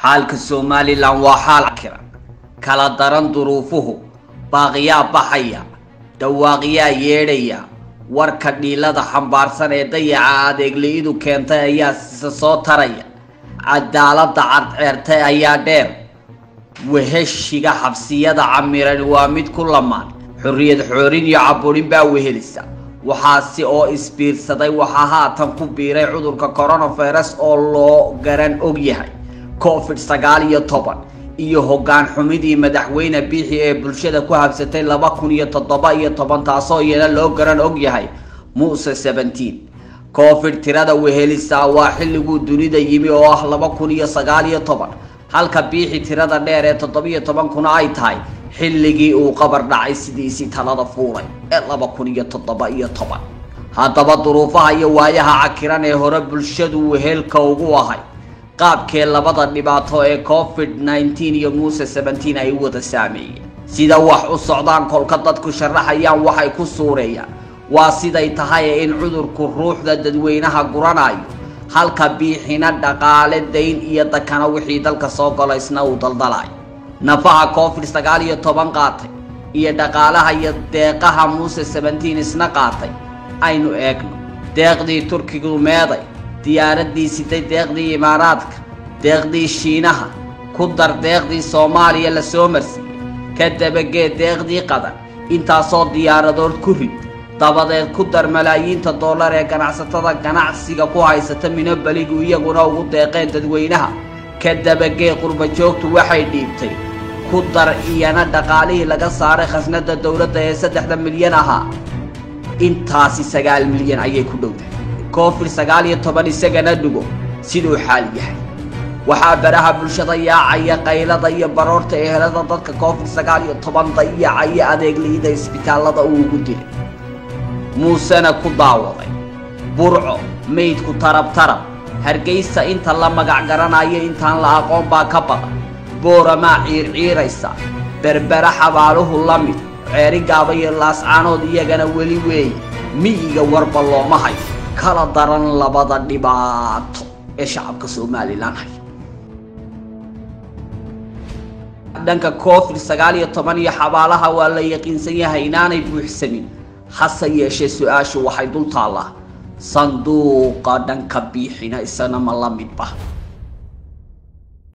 حالك الصومالي لان وحال عكرا كلا دران ظروفه باغيا بحيا دواغيا ييريا warka dhiilada xambaarsan ee dayaca adeegliidu keentay ayaa soo taraya cadaaladda cadceertay ayaa dheer weheshiga xabsiyada camiran waa mid ku lamaan xurriyad xoorin iyo caburin baa wehelisa waxaasi oo isbiirsaday waxa haatan ku biiray cudurka coronavirus oo loo garan og yahay COVID-19 iyo hoggaan xumidii madaxweyne Biixi ee bulshada ku habsatay 2017 taasoo iyana loo garan og yahay Muuse 17 COVID tirada wehelisa waa xilligu dunida yimi oo ah 2019 halka Biixi tirada dheer ee 17 kuna ay tahay xilligii uu qabar dhacay sidiisii talada fuulay ee 2017 haddaba duruufaha iyo waayaha cakiran ee hore bulshadu wehelka ugu ahay qaabkee labada dhibaato ee COVID-19 iyo Muuse 17 ay wada saameeyeen sida wax u socdaan kolka dadku sharaxayaan waxay ku suureeyaan waa siday tahay in cudurku ruuxda dadweynaha guranayo halka Biixina dhaqaale deyn iyo dakana wixii dalka soo galaysna uu daldalay nafaha COVID-19 qaatay iyo dhaqaalaha iyo deeqaha Muuse 17 isna qaatay aynu eegno deeqdii Turkigu meeday diyaaradii siday deeqdii Imaaraadka deeqdii Shiinaha ku dar deeqdii Soomaaliya la soo marsiyay kadabagee deeqdii Qatar intaasoo diyaaradood ku rid dabadeed ku dar malaayiinta dollar ee ganacsatada ganacsiga ku haysata minabaligu iyaguna ugu deeqeen dadweynaha kadabagee qurba joogtu waxay dhiibtay ku dar iyana dhaqaalihii laga saaray khasnada dawladda ee 3 milyan ahaa intaasi 9 milyan ayay ku dhowdahay COVID-19 isagana dhugo sidoo xaal yahay waxa baraha bulshada yaacaya qaylada iyo baroorta ee helada dadka COVID-19 dayacaya adeegliida isbitaalada uu ugu dilay Muusena ku daawaday burco meydku tarab Hargeysa inta la magac garanayo intaan la aqoon baa ka badan boorama ciirciiraysa berbera xabaaluhu lamid ceeri gaaba iyo laascaanood iyagana weli weey miyiga warba looma hayo kala daran labada dhibaato ee shacabka Soomaaliland hay dhanka COVID-19 iyo xabaalaha waa la yaqiinsan yahay inaanay buuxsamin hase yeeshee su'aashu waxay dul taallaa sanduuqa dhanka Biixina isana ma la midba